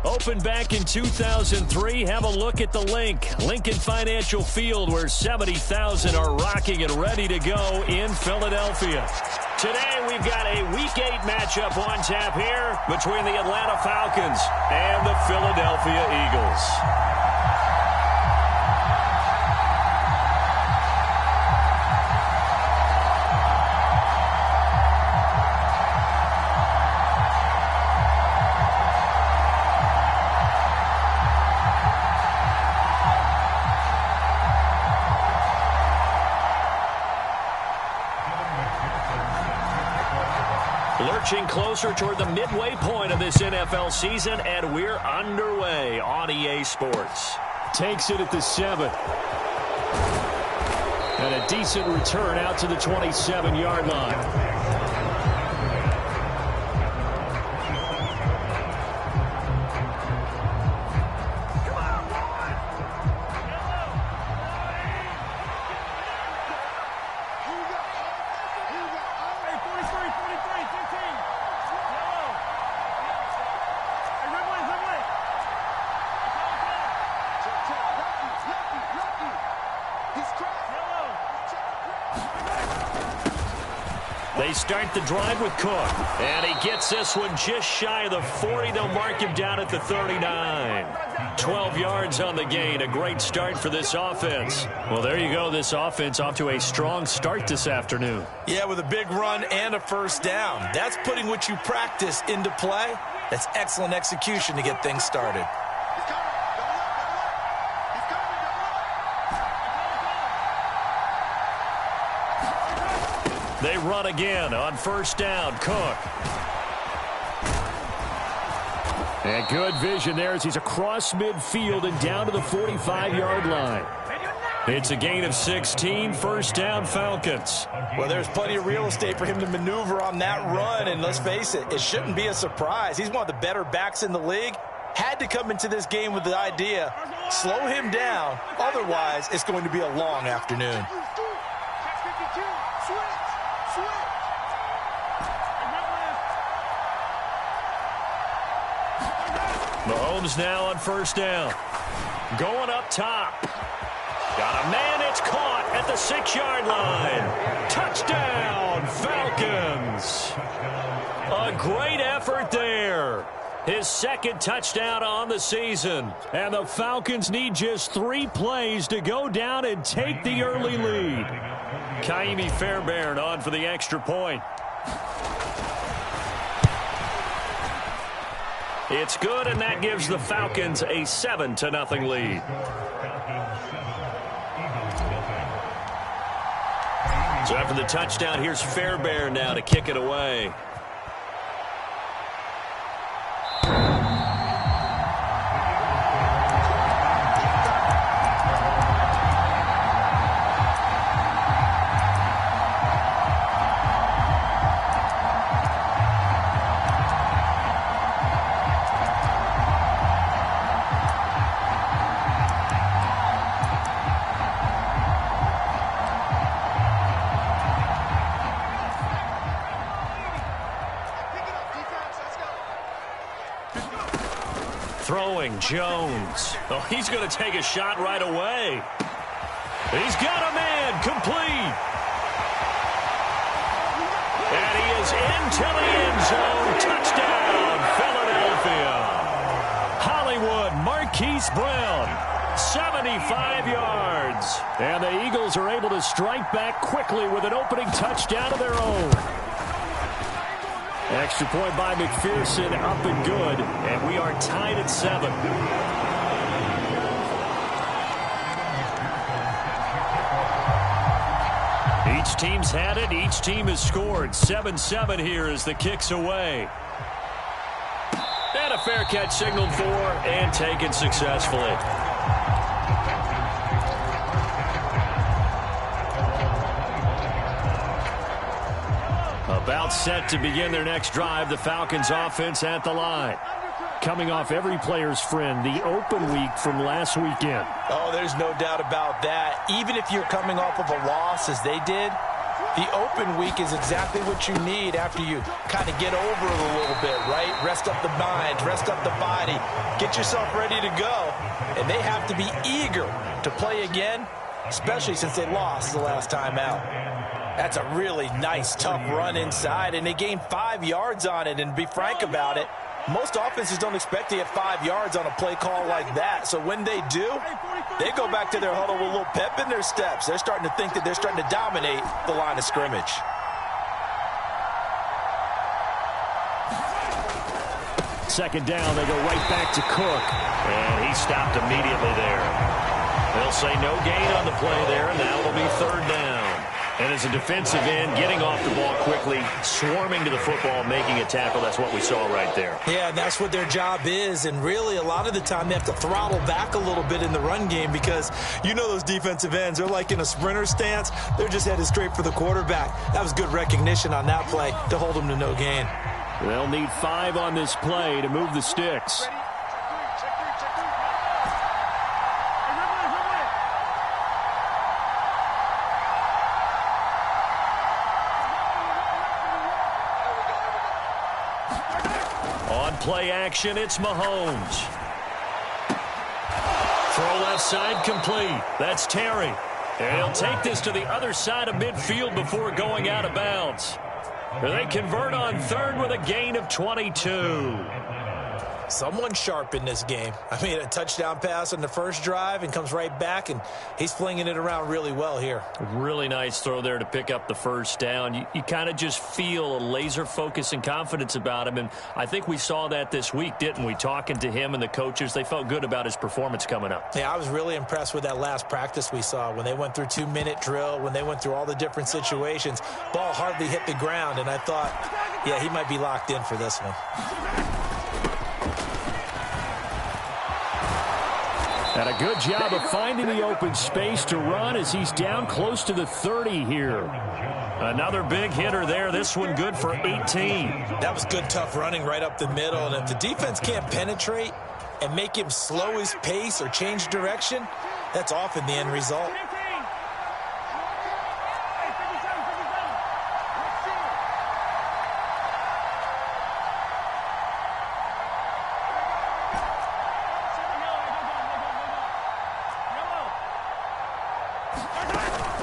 Opened back in 2003, have a look at the link. Lincoln Financial Field, where 70,000 are rocking and ready to go in Philadelphia. Today, we've got a Week 8 matchup on tap here between the Atlanta Falcons and the Philadelphia Eagles. Lurching closer toward the midway point of this NFL season, and we're underway on EA Sports. Takes it at the 7. And a decent return out to the 27-yard line. They start the drive with Cook, and he gets this one just shy of the 40. They'll mark him down at the 39. 12 yards on the gain. A great start for this offense. Well, there you go. This offense off to a strong start this afternoon. Yeah, with a big run and a first down. That's putting what you practice into play. That's excellent execution to get things started. They run again on first down. Cook. And good vision there as he's across midfield and down to the 45-yard line. It's a gain of 16, first down Falcons. Well, there's plenty of real estate for him to maneuver on that run, and let's face it, it shouldn't be a surprise. He's one of the better backs in the league. Had to come into this game with the idea, slow him down, otherwise it's going to be a long afternoon. Mahomes now on first down. Going up top. Got a man, it's caught at the 6-yard line. Touchdown, Falcons. A great effort there. His second touchdown on the season. And the Falcons need just 3 plays to go down and take the early lead. Kaimi Fairbairn on for the extra point. It's good, and that gives the Falcons a 7-0 lead. So after the touchdown, here's Fairbairn now to kick it away. Throwing Jones. Oh, he's going to take a shot right away. He's got a man complete. And he is into the end zone. Touchdown, Philadelphia. Hollywood Marquise Brown, 75 yards. And the Eagles are able to strike back quickly with an opening touchdown of their own. Extra point by McPherson, up and good, and we are tied at 7. Each team's had it, each team has scored. 7-7 here as the kick's away. And a fair catch signaled for and taken successfully. About set to begin their next drive, the Falcons offense at the line. Coming off every player's friend, the open week from last weekend. Oh, there's no doubt about that. Even if you're coming off of a loss as they did, The open week is exactly what you need after you kind of get over it a little bit, right? Rest up the mind, rest up the body, get yourself ready to go. And they have to be eager to play again, especially since they lost the last time out. That's a really nice, tough run inside, and they gained 5 yards on it. And to be frank about it, most offenses don't expect to get 5 yards on a play call like that. So when they do, they go back to their huddle with a little pep in their steps. They're starting to think that they're starting to dominate the line of scrimmage. Second down, they go right back to Cook. And he stopped immediately there. They'll say no gain on the play there, and now it'll be third down. And as a defensive end, getting off the ball quickly, swarming to the football, making a tackle, that's what we saw right there. Yeah, that's what their job is. And really, a lot of the time, they have to throttle back a little bit in the run game because you know those defensive ends, they're like in a sprinter stance. They're just headed straight for the quarterback. That was good recognition on that play to hold them to no gain. They'll need 5 on this play to move the sticks. Play action, it's Mahomes. Throw left side complete. That's Terry. And he'll take this to the other side of midfield before going out of bounds. They convert on third with a gain of 22. Someone sharp in this game. I mean, a touchdown pass on the first drive and comes right back, and he's flinging it around really well here. Really nice throw there to pick up the first down. You kind of just feel a laser focus and confidence about him, and I think we saw that this week, didn't we? Talking to him and the coaches, they felt good about his performance coming up. Yeah, I was really impressed with that last practice we saw when they went through 2-minute drill, when they went through all the different situations. Ball hardly hit the ground, and I thought, yeah, he might be locked in for this one. And a good job of finding the open space to run as he's down close to the 30 here. Another big hitter there. This one good for 18. That was good, tough running right up the middle. And if the defense can't penetrate and make him slow his pace or change direction, that's often the end result.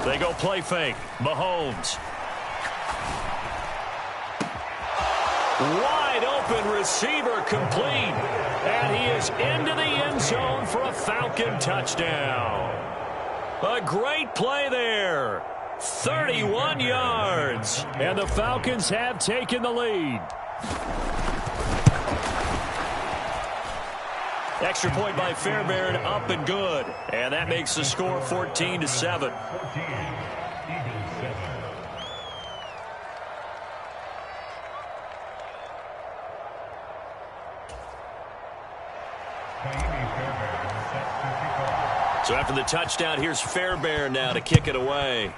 They go play fake. Mahomes. Wide open receiver complete. And he is into the end zone for a Falcon touchdown. A great play there. 31 yards. And the Falcons have taken the lead. Extra point by Fairbairn, up and good. And that makes the score 14-7. So after the touchdown, here's Fairbairn now to kick it away.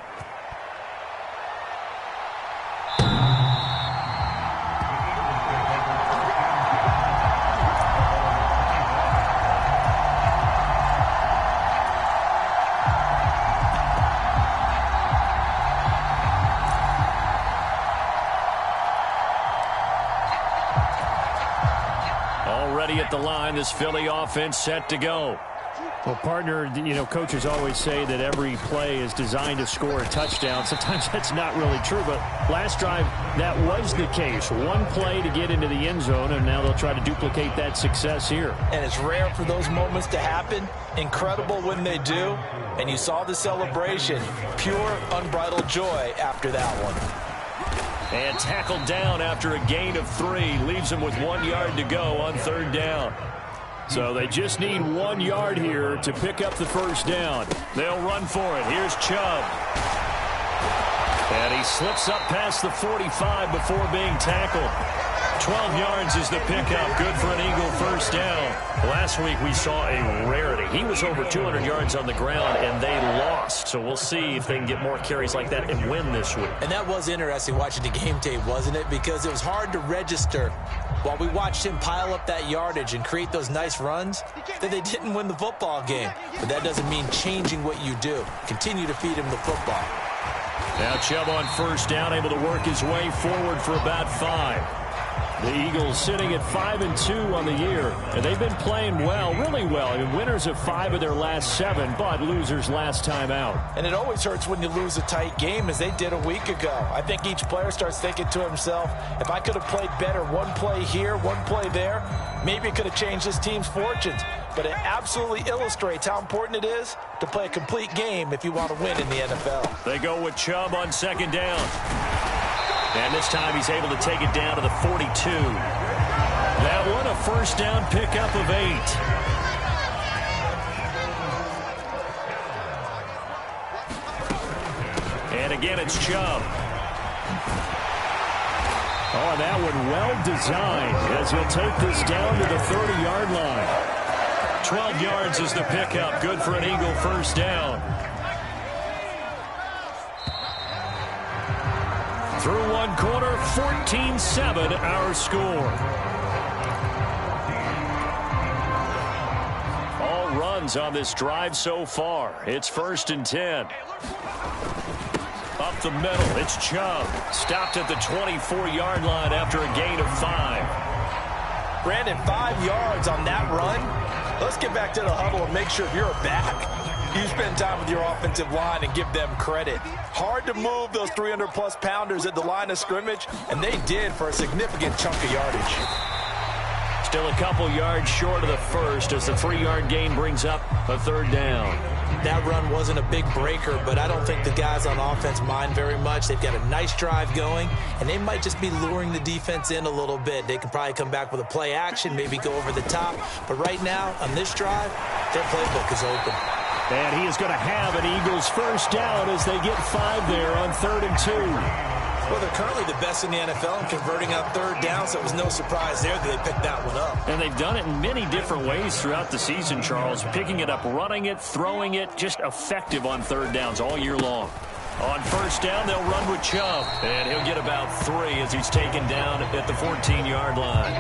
At the line, this Philly offense set to go. Well, partner, you know, coaches always say that every play is designed to score a touchdown. Sometimes that's not really true, but last drive, that was the case. One play to get into the end zone, and now they'll try to duplicate that success here. And it's rare for those moments to happen. Incredible when they do. And you saw the celebration. Pure, unbridled joy after that one. And tackled down after a gain of 3. Leaves him with 1 yard to go on third down. So they just need 1 yard here to pick up the first down. They'll run for it. Here's Chubb. And he slips up past the 45 before being tackled. 12 yards is the pickup. Good for an Eagle first down. Last week we saw a rarity. He was over 200 yards on the ground, and they lost. So we'll see if they can get more carries like that and win this week. And that was interesting watching the game tape, wasn't it? Because it was hard to register while we watched him pile up that yardage and create those nice runs that they didn't win the football game. But that doesn't mean changing what you do. Continue to feed him the football. Now Chubb on first down, able to work his way forward for about 5. The Eagles sitting at 5-2 on the year, and they've been playing well, really well. I mean, winners of 5 of their last 7, but losers last time out. And it always hurts when you lose a tight game, as they did a week ago. I think each player starts thinking to himself, if I could have played better one play here, one play there, maybe it could have changed this team's fortunes. But it absolutely illustrates how important it is to play a complete game if you want to win in the NFL. They go with Chubb on second down. And this time he's able to take it down to the 42. That one a first down pickup of 8. And again it's Chubb. Oh, and that one well designed as he'll take this down to the 30-yard line. 12 yards is the pickup. Good for an Eagle first down. Through one quarter, 14-7 our score. All runs on this drive so far. It's 1st and 10. Up the middle, it's Chubb. Stopped at the 24-yard line after a gain of 5. Brandon, 5 yards on that run. Let's get back to the huddle and make sure you're back. You spend time with your offensive line and give them credit. Hard to move those 300-plus pounders at the line of scrimmage, and they did for a significant chunk of yardage. Still a couple yards short of the first as the 3-yard gain brings up a 3rd down. That run wasn't a big breaker, but I don't think the guys on offense mind very much. They've got a nice drive going, and they might just be luring the defense in a little bit. They can probably come back with a play action, maybe go over the top. But right now, on this drive, their playbook is open. And he is going to have an Eagles first down as they get 5 there on 3rd and 2. Well, they're currently the best in the NFL in converting on 3rd down, so it was no surprise there that they picked that one up. And they've done it in many different ways throughout the season, Charles. Picking it up, running it, throwing it, just effective on 3rd downs all year long. On first down, they'll run with Chubb, and he'll get about 3 as he's taken down at the 14-yard line.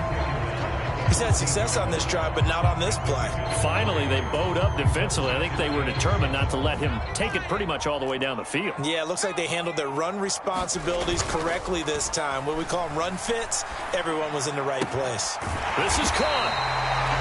He's had success on this drive, but not on this play. Finally, they bowed up defensively. I think they were determined not to let him take it pretty much all the way down the field. Yeah, it looks like they handled their run responsibilities correctly this time. What we call them run fits, everyone was in the right place. This is caught,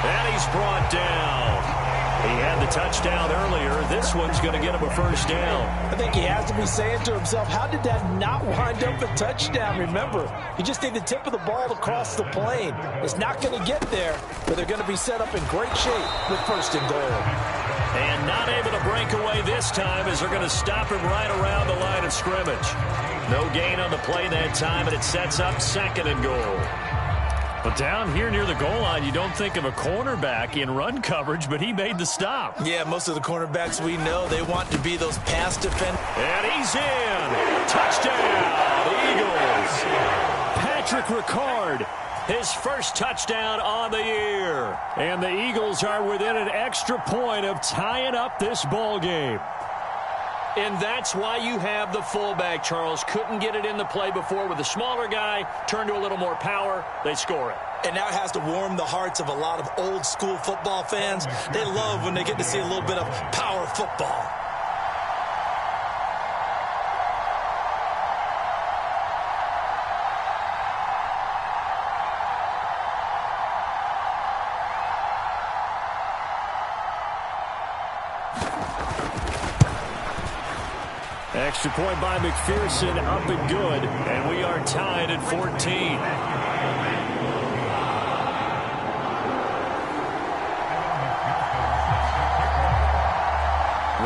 and he's brought down. He had the touchdown earlier. This one's going to get him a first down. I think he has to be saying to himself, how did that not wind up a touchdown? Remember, you just need the tip of the ball to cross the plane. It's not going to get there, but they're going to be set up in great shape with 1st and goal. And not able to break away this time as they're going to stop him right around the line of scrimmage. No gain on the play that time, and it sets up 2nd and goal. But down here near the goal line, you don't think of a cornerback in run coverage, but he made the stop. Yeah, most of the cornerbacks we know, they want to be those pass defenders. And he's in. Touchdown, Eagles. Patrick Ricard, his first touchdown on the year. And the Eagles are within an extra point of tying up this ball game. And that's why you have the fullback, Charles. Couldn't get it in the play before with the smaller guy. Turn to a little more power. They score it. And now it has to warm the hearts of a lot of old school football fans. They love when they get to see a little bit of power football. Extra point by McPherson, up and good. And we are tied at 14.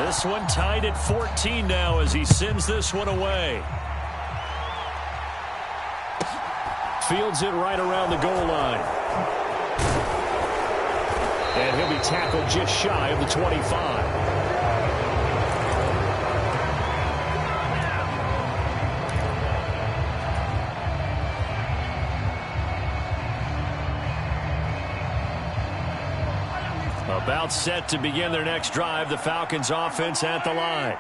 This one tied at 14 now as he sends this one away. Fields it right around the goal line. And he'll be tackled just shy of the 25. About set to begin their next drive, the Falcons offense at the line.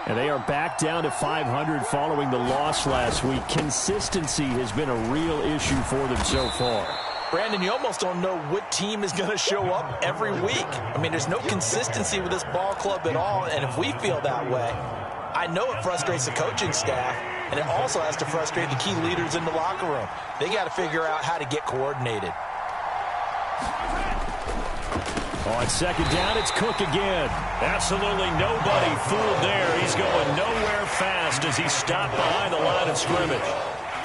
And they are back down to 500 following the loss last week. Consistency has been a real issue for them so far. Brandon, you almost don't know what team is going to show up every week. I mean, there's no consistency with this ball club at all, and if we feel that way, I know it frustrates the coaching staff, and it also has to frustrate the key leaders in the locker room. They got to figure out how to get coordinated. On second down, it's Cook again. Absolutely nobody fooled there. He's going nowhere fast as he stopped behind the line of scrimmage.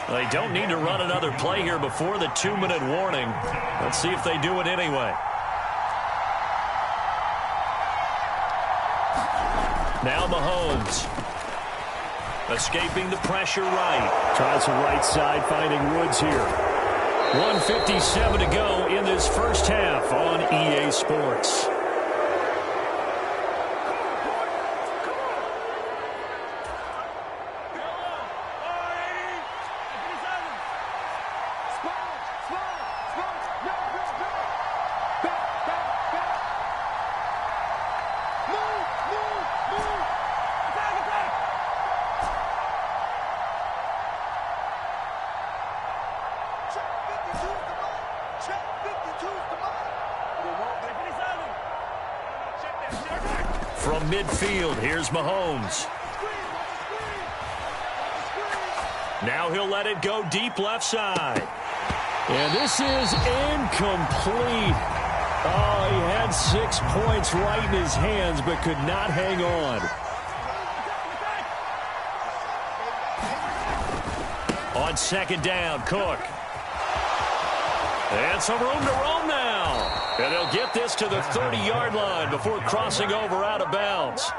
They don't need to run another play here before the 2-minute warning. Let's see if they do it anyway. Now Mahomes. Escaping the pressure right. Tries the right side, finding Woods here. 1:57 to go in this first half on EA Sports. From midfield, here's Mahomes. Now he'll let it go deep left side. And this is incomplete. Oh, he had 6 points right in his hands, but could not hang on. On second down, Cook. And some room to roam now. And they'll get this to the 30-yard line before crossing over out of bounds.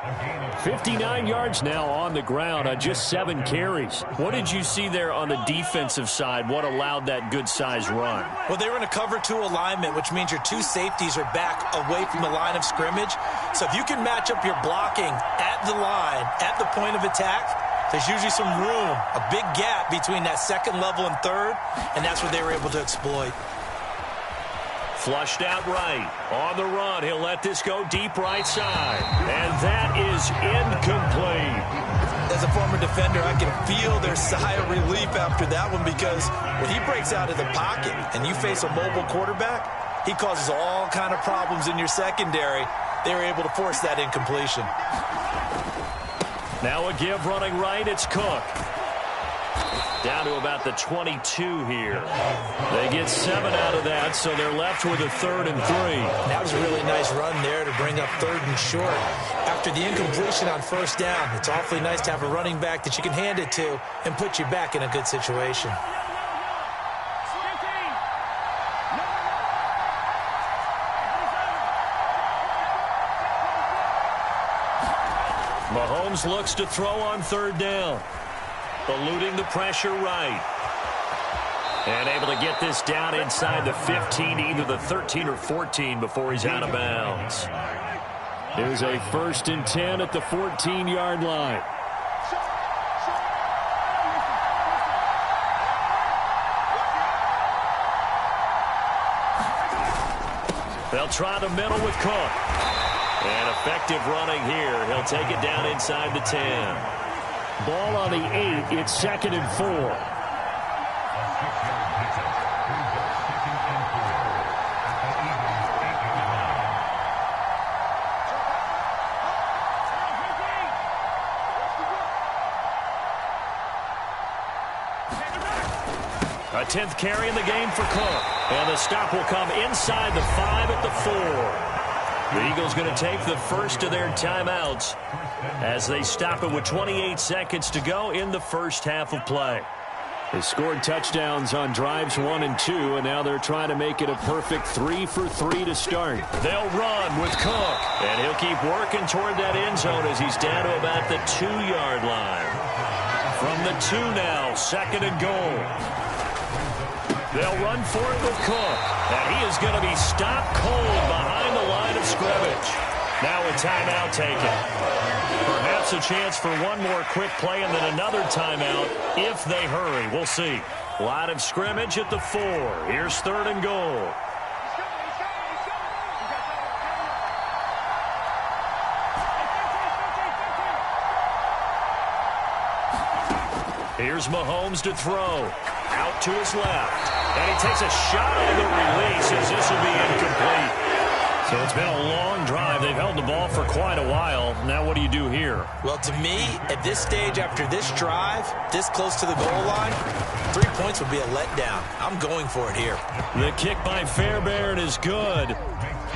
59 yards now on the ground on just 7 carries. What did you see there on the defensive side? What allowed that good-sized run? Well, they were in a cover 2 alignment, which means your 2 safeties are back away from the line of scrimmage. So if you can match up your blocking at the line, at the point of attack, there's usually some room, a big gap between that second level and third, and that's what they were able to exploit. Flushed out right. On the run, he'll let this go deep right side. And that is incomplete. As a former defender, I can feel their sigh of relief after that one, because when he breaks out of the pocket and you face a mobile quarterback, he causes all kind of problems in your secondary. They were able to force that incompletion. Now a give running right, it's Cook. Down to about the 22 here. They get 7 out of that, so they're left with a 3rd and 3. That was a really nice run there to bring up 3rd and short. After the incompletion on first down, it's awfully nice to have a running back that you can hand it to and put you back in a good situation. Mahomes looks to throw on 3rd down. Eluding the pressure right. And able to get this down inside the 15, either the 13 or 14 before he's out of bounds. Here's a 1st and 10 at the 14-yard line. They'll try the middle with Cook. And effective running here. He'll take it down inside the 10. Ball on the 8. It's 2nd and 4. A 10th carry in the game for Cook. And the stop will come inside the 5 at the 4. The Eagles going to take the first of their timeouts as they stop it with 28 seconds to go in the first half of play. They scored touchdowns on drives 1 and 2, and now they're trying to make it a perfect 3 for 3 to start. They'll run with Cook, and he'll keep working toward that end zone as he's down to about the 2-yard line. From the 2 now, 2nd and goal. They'll run for it with Cook, and he is going to be stopped cold behind the line of scrimmage. Now a timeout taken. Perhaps a chance for one more quick play and then another timeout if they hurry. We'll see. Line of scrimmage at the 4. Here's 3rd and goal. Here's Mahomes to throw. Out to his left. And he takes a shot on the release as this will be incomplete. So it's been a long drive. They've held the ball for quite a while. Now what do you do here? Well, to me, at this stage, after this drive, this close to the goal line, 3 points would be a letdown. I'm going for it here. The kick by Fairbairn is good.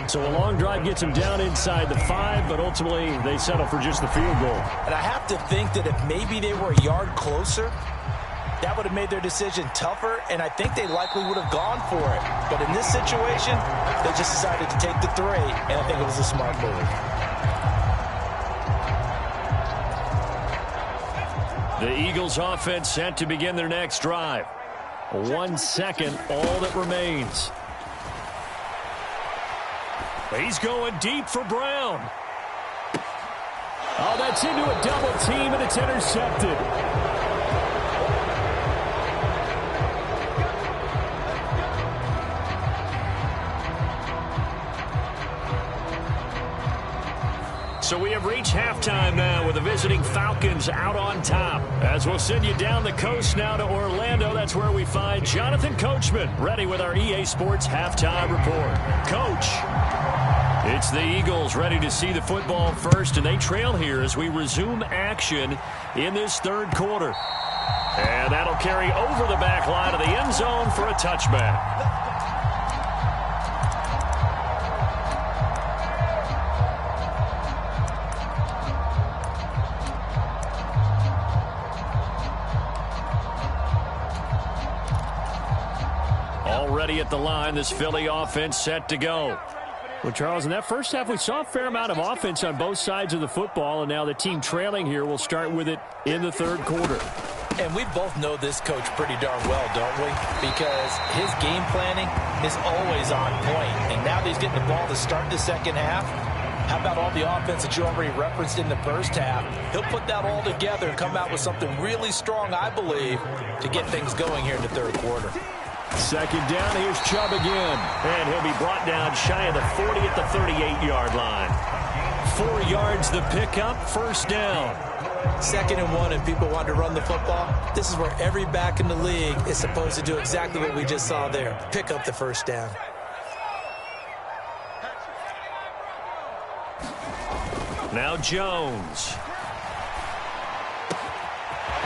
So a long drive gets them down inside the 5, but ultimately they settle for just the field goal. And I have to think that if maybe they were a yard closer, that would have made their decision tougher, and I think they likely would have gone for it. But in this situation, they just decided to take the 3, and I think it was a smart move. The Eagles offense set to begin their next drive. 1 second, all that remains. He's going deep for Brown. Oh, that's into a double team, and it's intercepted. So we have reached halftime now with the visiting Falcons out on top. As we'll send you down the coast now to Orlando, that's where we find Jonathan Coachman, ready with our EA Sports halftime report. Coach, it's the Eagles ready to see the football first, and they trail here as we resume action in this third quarter. And that'll carry over the back line of the end zone for a touchback. Already at the line, this Philly offense set to go. Well, Charles, in that first half, we saw a fair amount of offense on both sides of the football, and now the team trailing here will start with it in the third quarter. And we both know this coach pretty darn well, don't we? Because his game planning is always on point. And now that he's getting the ball to start the second half, how about all the offense that you already referenced in the first half? He'll put that all together and come out with something really strong, I believe, to get things going here in the third quarter. Second down, here's Chubb again. And he'll be brought down shy of the 40 at the 38-yard line. 4 yards the pickup, first down. 2nd and 1, and people want to run the football. This is where every back in the league is supposed to do exactly what we just saw there. Pick up the first down. Now Jones.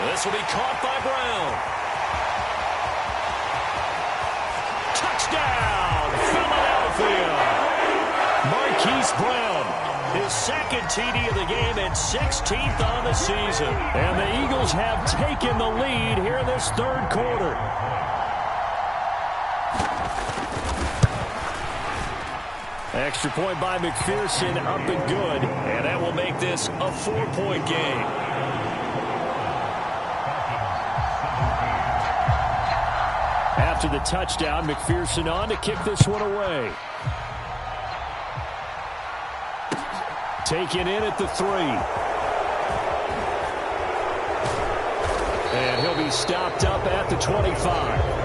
This will be caught by Brown. Touchdown, Philadelphia. Marquise Brown, his second TD of the game and 16th on the season. And the Eagles have taken the lead here in this third quarter. Extra point by McPherson, up and good. And that will make this a 4-point game. After the touchdown, McPherson on to kick this one away. Taken in at the 3. And he'll be stopped up at the 25.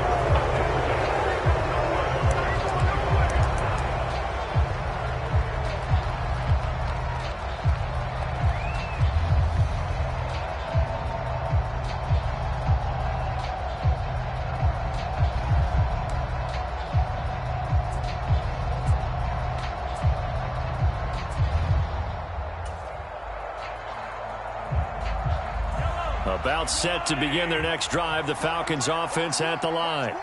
About set to begin their next drive, the Falcons offense at the line.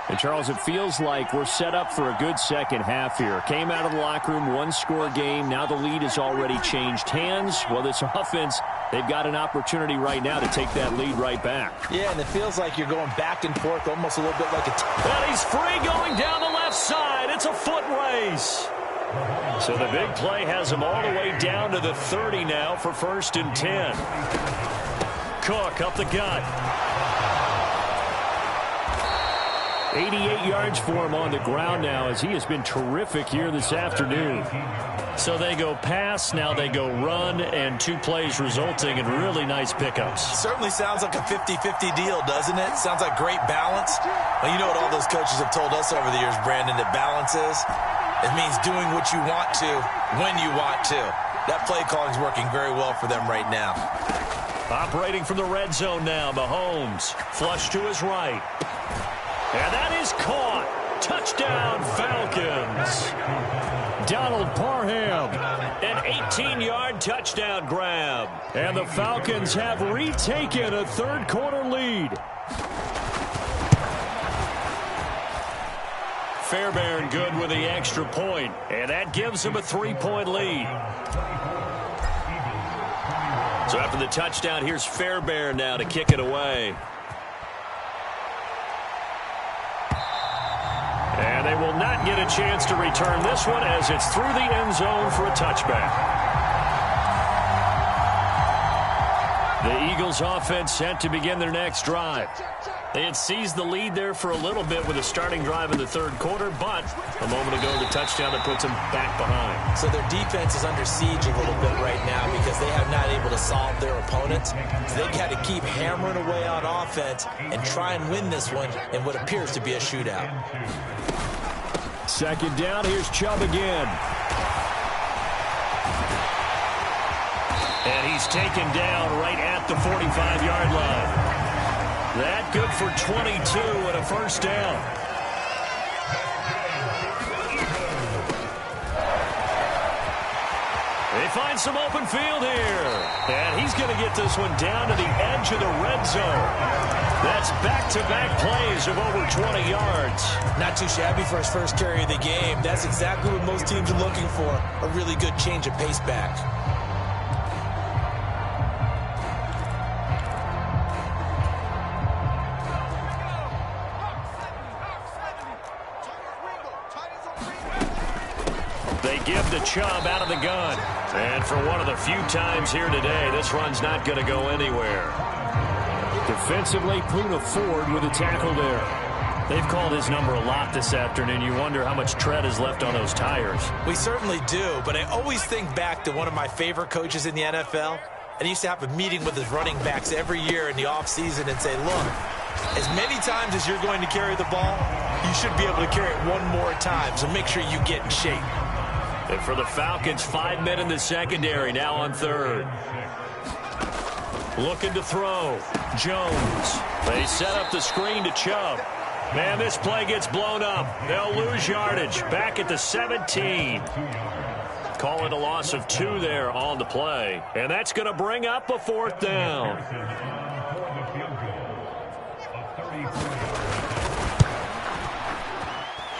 And Charles, it feels like we're set up for a good second half here. Came out of the locker room, 1-score game. Now the lead has already changed hands. Well, this offense, they've got an opportunity right now to take that lead right back. Yeah, and it feels like you're going back and forth almost a little bit like a... And he's free going down the left side. It's a foot race. So the big play has him all the way down to the 30 now for 1st and 10. Cook up the gut. 88 yards for him on the ground now as he has been terrific here this afternoon. So they go pass, now they go run, and 2 plays resulting in really nice pickups. Certainly sounds like a 50-50 deal, doesn't it? Sounds like great balance. Well, you know what all those coaches have told us over the years, Brandon, that balance is? It means doing what you want to when you want to. That play calling is working very well for them right now. Operating from the red zone now, Mahomes. Flush to his right. And that is caught. Touchdown, Falcons. Donald Parham. An 18-yard touchdown grab. And the Falcons have retaken a third-quarter lead. Fairbairn good with the extra point, and that gives them a 3-point lead. So after the touchdown, here's Fairbairn now to kick it away. And they will not get a chance to return this one as it's through the end zone for a touchback. The Eagles offense set to begin their next drive. They had seized the lead there for a little bit with a starting drive in the third quarter, but a moment ago the touchdown that puts them back behind. So their defense is under siege a little bit right now because they have not able to solve their opponents. So they've got to keep hammering away on offense and try and win this one in what appears to be a shootout. Second down, here's Chubb again. And he's taken down right at the 45-yard line. That good for 22 and a first down. They find some open field here. And he's going to get this one down to the edge of the red zone. That's back-to-back plays of over 20 yards. Not too shabby for his first carry of the game. That's exactly what most teams are looking for, a really good change of pace back. They give the Chubb out of the gun. And for one of the few times here today, this run's not going to go anywhere. Defensively, Poona Ford with a tackle there. They've called his number a lot this afternoon. You wonder how much tread is left on those tires. We certainly do, but I always think back to one of my favorite coaches in the NFL. And he used to have a meeting with his running backs every year in the offseason and say, look, as many times as you're going to carry the ball, you should be able to carry it one more time, so make sure you get in shape. And for the Falcons, 5 men in the secondary, now on third. Looking to throw. Jones. They set up the screen to Chubb. Man, this play gets blown up. They'll lose yardage. Back at the 17. Call it a loss of 2 there on the play. And that's going to bring up a fourth down.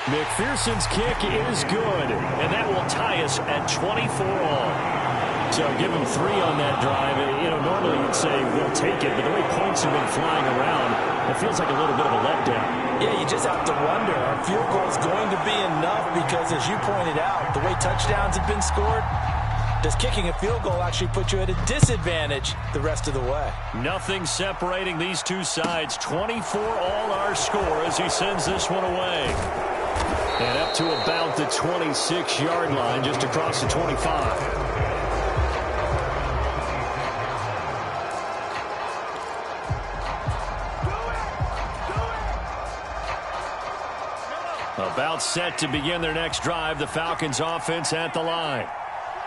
McPherson's kick is good, and that will tie us at 24 all. So give him 3 on that drive. You know, normally you'd say we'll take it, but the way points have been flying around, it feels like a little bit of a letdown. Yeah, you just have to wonder, are field goals going to be enough? Because as you pointed out, the way touchdowns have been scored, does kicking a field goal actually put you at a disadvantage the rest of the way? Nothing separating these two sides. 24 all our score as he sends this one away. And up to about the 26-yard line, just across the 25. About set to begin their next drive, the Falcons offense at the line.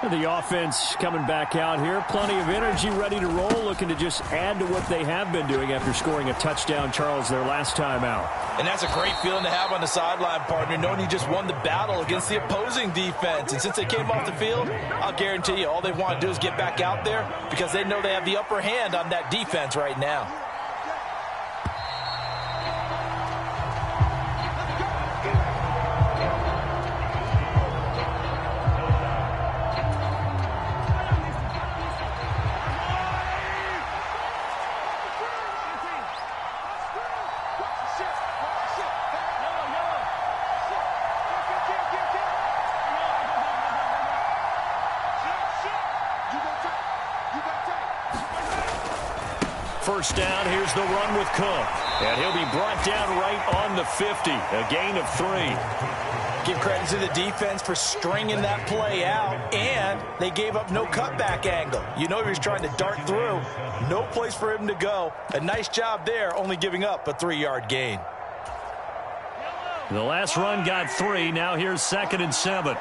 The offense coming back out here. Plenty of energy, ready to roll, looking to just add to what they have been doing after scoring a touchdown, Charles, their last time out. And that's a great feeling to have on the sideline, partner, knowing you just won the battle against the opposing defense. And since they came off the field, I'll guarantee you all they want to do is get back out there because they know they have the upper hand on that defense right now. First down, here's the run with Cook. And he'll be brought down right on the 50. A gain of 3. Give credit to the defense for stringing that play out, and they gave up no cutback angle. You know he was trying to dart through. No place for him to go. A nice job there, only giving up a 3-yard gain. The last run got 3. Now here's 2nd and 7.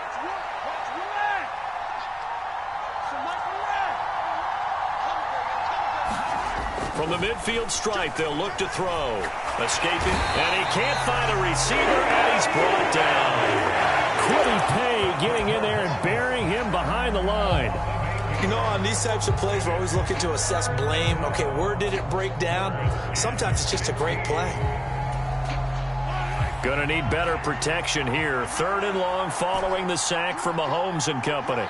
From the midfield stripe, they'll look to throw. Escaping, and he can't find a receiver, and he's brought down. Quiddy Pay getting in there line. You know, on these types of plays, we're always looking to assess blame. Okay, where did it break down? Sometimes it's just a great play. Gonna need better protection here. 3rd and long following the sack from Mahomes and company.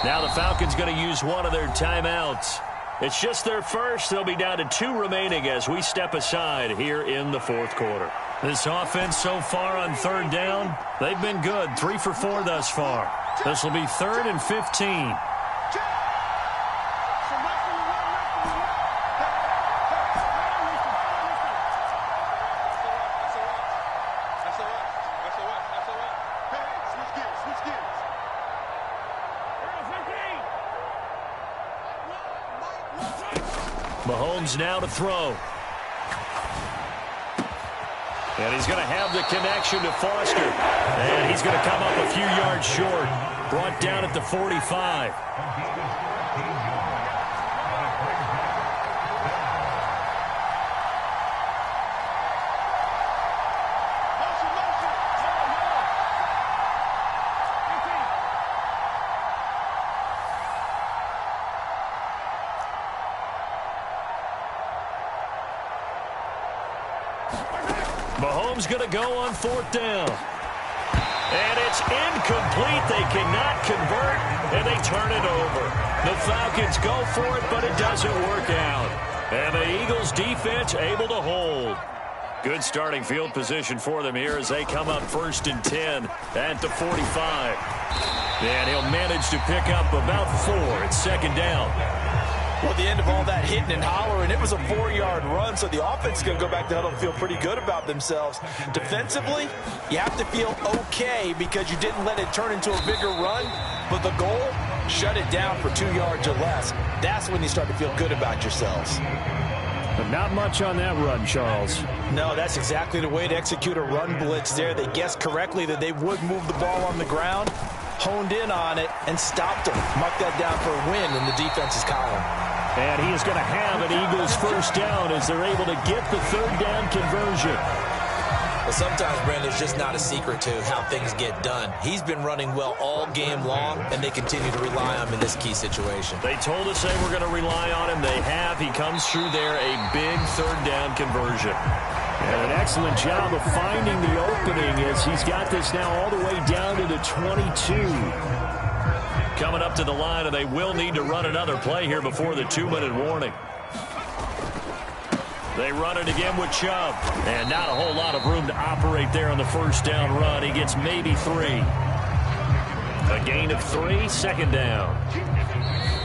Now the Falcons going to use one of their timeouts. It's just their first. They'll be down to 2 remaining as we step aside here in the 4th quarter. This offense so far on 3rd down, they've been good. 3 for 4 thus far. This will be 3rd and 15. Mahomes now to throw. And he's going to have the connection to Foster. And he's going to come up a few yards short. Brought down at the 45. Mahomes going to go on 4th down. And it's incomplete. They cannot convert, and they turn it over. The Falcons go for it, but it doesn't work out. And the Eagles defense able to hold. Good starting field position for them here as they come up 1st and 10 at the 45. And he'll manage to pick up about 4 at 2nd down. Well, at the end of all that hitting and hollering, it was a 4-yard run, so the offense is going to go back to huddle and feel pretty good about themselves. Defensively, you have to feel okay because you didn't let it turn into a bigger run, but the goal, shut it down for 2 yards or less. That's when you start to feel good about yourselves. But not much on that run, Charles. No, that's exactly the way to execute a run blitz there. They guessed correctly that they would move the ball on the ground, honed in on it, and stopped them. Mark that down for a win in the defense's column. And he is going to have an Eagles 1st down as they're able to get the 3rd down conversion. Well, sometimes, Brandon, it's just not a secret to how things get done. He's been running well all game long, and they continue to rely on him in this key situation. They told us they were going to rely on him. They have. He comes through there, a big 3rd down conversion. And an excellent job of finding the opening as he's got this now all the way down to the 22. Coming up to the line, and they will need to run another play here before the 2-minute warning. They run it again with Chubb. And not a whole lot of room to operate there on the 1st down run. He gets maybe 3. A gain of 3, 2nd down.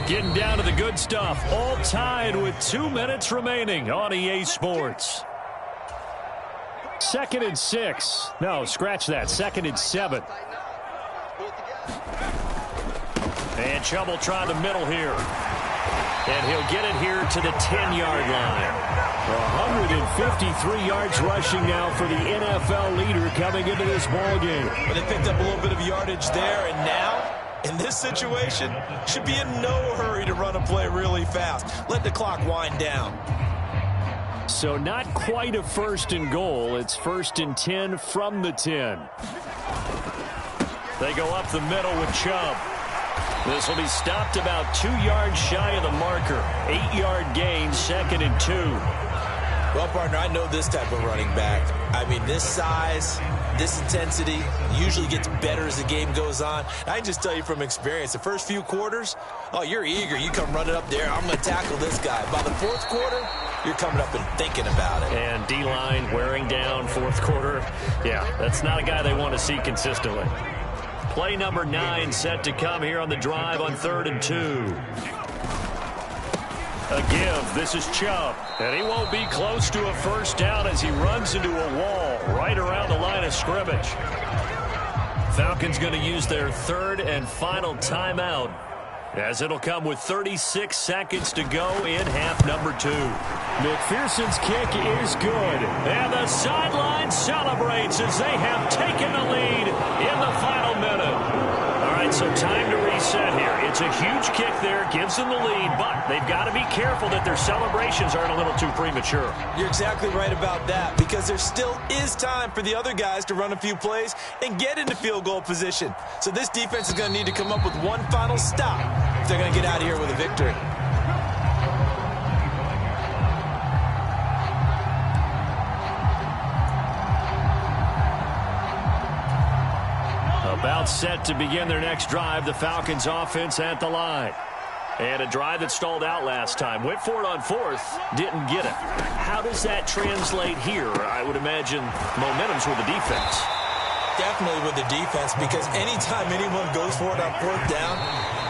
Getting down to the good stuff. All tied with 2 minutes remaining on EA Sports. 2nd and 6. No, scratch that. 2nd and 7. And Chubb will try the middle here. And he'll get it here to the 10-yard line. 153 yards rushing now for the NFL leader coming into this ballgame. But they picked up a little bit of yardage there, and now, in this situation, should be in no hurry to run a play really fast. Let the clock wind down. So not quite a 1st and goal. It's 1st and 10 from the 10. They go up the middle with Chubb. This will be stopped about 2 yards shy of the marker. 8-yard gain, 2nd and 2. Well, partner, I know this type of running back. I mean, this size, this intensity usually gets better as the game goes on. I can just tell you from experience, the first few quarters, oh, you're eager. You come running up there, I'm going to tackle this guy. By the 4th quarter, you're coming up and thinking about it. And D-line wearing down 4th quarter. Yeah, that's not a guy they want to see consistently. Play number 9 set to come here on the drive on 3rd and 2. A give. This is Chubb. And he won't be close to a 1st down as he runs into a wall right around the line of scrimmage. Falcons going to use their 3rd and final timeout as it'll come with 36 seconds to go in half number 2. McPherson's kick is good. And the sideline celebrates as they have taken the lead in the final minute. All right, right, so time to reset here. It's a huge kick there, gives them the lead, but they've got to be careful that their celebrations aren't a little too premature. You're exactly right about that, because there still is time for the other guys to run a few plays and get into field goal position. So this defense is going to need to come up with one final stop if they're going to get out of here with a victory. About set to begin their next drive, the Falcons offense at the line. And a drive that stalled out last time. Went for it on fourth, didn't get it. How does that translate here? I would imagine momentum's with the defense. Definitely with the defense, because anytime anyone goes for it on fourth down,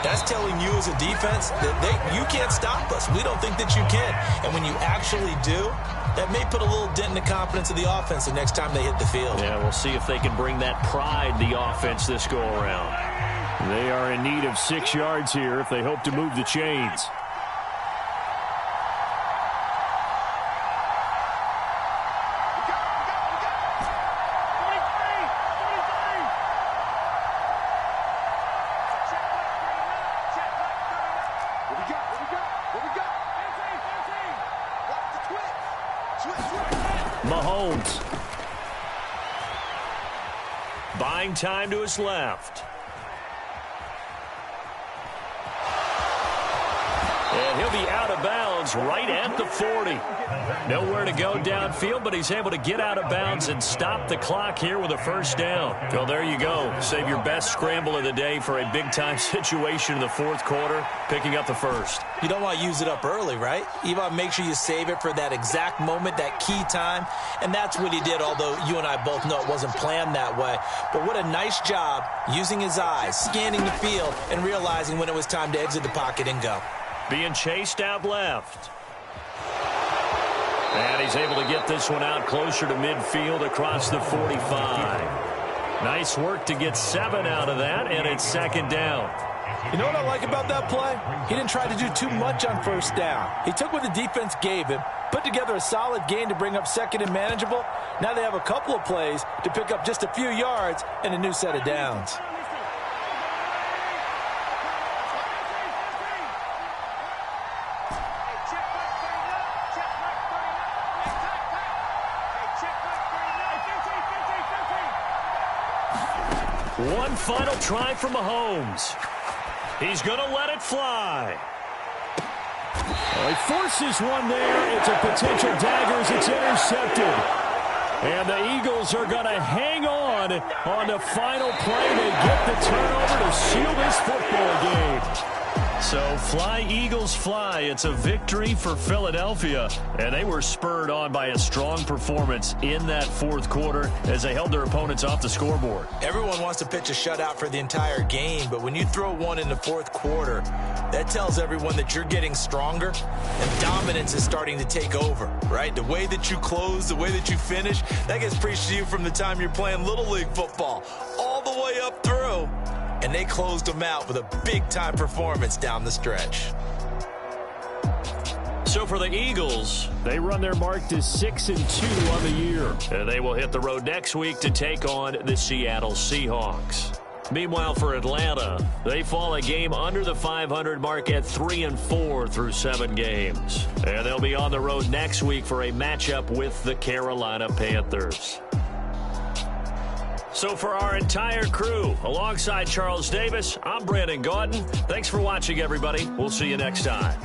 that's telling you as a defense that you can't stop us. We don't think that you can. And when you actually do, that may put a little dent in the confidence of the offense the next time they hit the field. Yeah, we'll see if they can bring that pride, the offense, this go-around. They are in need of 6 yards here if they hope to move the chains. Mahomes. Buying time to his left. And he'll be out of bounds right at the 40. Nowhere to go downfield, but he's able to get out of bounds and stop the clock here with a first down. Well, there you go. Save your best scramble of the day for a big-time situation in the fourth quarter, picking up the first. You don't want to use it up early, right? You want to make sure you save it for that exact moment, that key time. And that's what he did, although you and I both know it wasn't planned that way. But what a nice job using his eyes, scanning the field, and realizing when it was time to exit the pocket and go. Being chased out left. And he's able to get this one out closer to midfield across the 45. Nice work to get 7 out of that, and it's second down. You know what I like about that play? He didn't try to do too much on first down. He took what the defense gave him, put together a solid gain to bring up second and manageable. Now they have a couple of plays to pick up just a few yards and a new set of downs. One final try from Mahomes. He's going to let it fly. Well, he forces one there. It's a potential dagger as it's intercepted. And the Eagles are going to hang on the final play to get the turnover to seal this football game. So fly, Eagles, fly. It's a victory for Philadelphia. And they were spurred on by a strong performance in that fourth quarter as they held their opponents off the scoreboard. Everyone wants to pitch a shutout for the entire game, but when you throw one in the fourth quarter, that tells everyone that you're getting stronger and dominance is starting to take over, right? The way that you close, the way that you finish, that gets preached to you from the time you're playing Little League football all the way up through. And they closed them out with a big-time performance down the stretch. So for the Eagles, they run their mark to 6-2 on the year. And they will hit the road next week to take on the Seattle Seahawks. Meanwhile, for Atlanta, they fall a game under the 500 mark at 3-4 through 7 games. And they'll be on the road next week for a matchup with the Carolina Panthers. So for our entire crew, alongside Charles Davis, I'm Brandon Gaudin. Thanks for watching, everybody. We'll see you next time.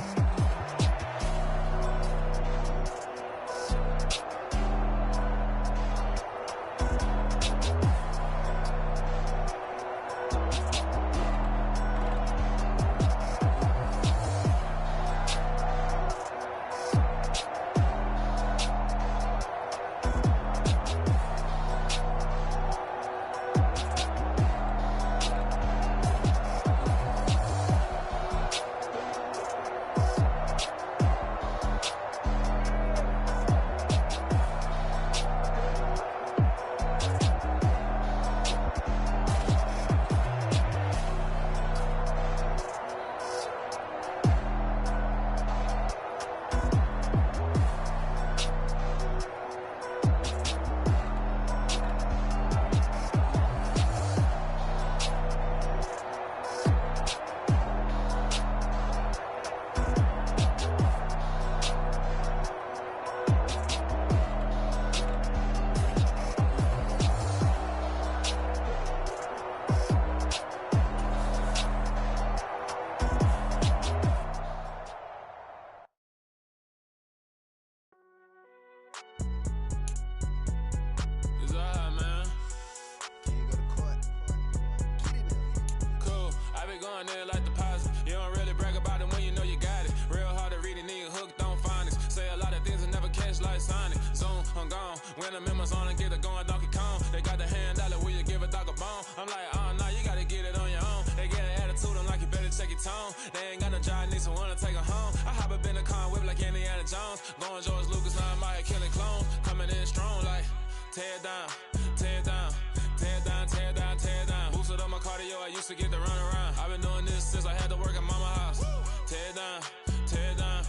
gun, nigga, like deposit. You don't really brag about it when you know you got it. Real hard to read it, nigga hooked on phonics. Say a lot of things and never catch like Sonic. Zoom, I'm gone. When the members on and get it going, Donkey Kong. They got the hand dollar, will you give a dog a bone? I'm like, oh, no, you gotta get it on your own. They get an attitude, I'm like, you better check your tone. They ain't got no job, need someone to take her home. I hop up in the car, whip like Indiana Jones. Going George Lucas, now I'm out here killing clones. Coming in strong like, tear down, tear down, tear down, tear down, tear down. Boosted up my cardio, I used to get to run around. I've been doing this since I had to work at mama house. Tear down, tear down,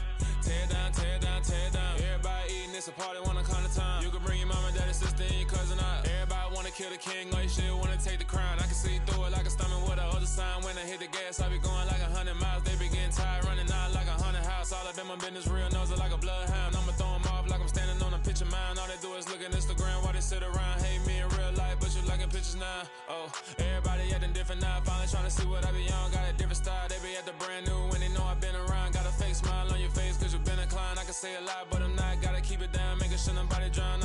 tear down, tear down, tear down. Everybody eating, it's a party, wanna come to time. You can bring your mama, daddy, sister, and your cousin out. Everybody wanna kill the king, or you shit wanna take the crown. I can see through it like a stomach with a other sign. When I hit the gas, I be going like 100 miles. They be getting tired, running out like 100 house. All up in my business, real nose it like a bloodhound. I'ma throw them off like I'm standing on a picture mound. All they do is look at Instagram while they sit around. Hate me in real life, but you liking pictures now. Oh, everybody acting different now. Finally trying to see what I be on. Got a different style, they be at the brand new when they know I've been around. Got a fake smile on your face cause you been inclined. I can say a lot, but I'm not. Gotta keep it down, making sure nobody drown.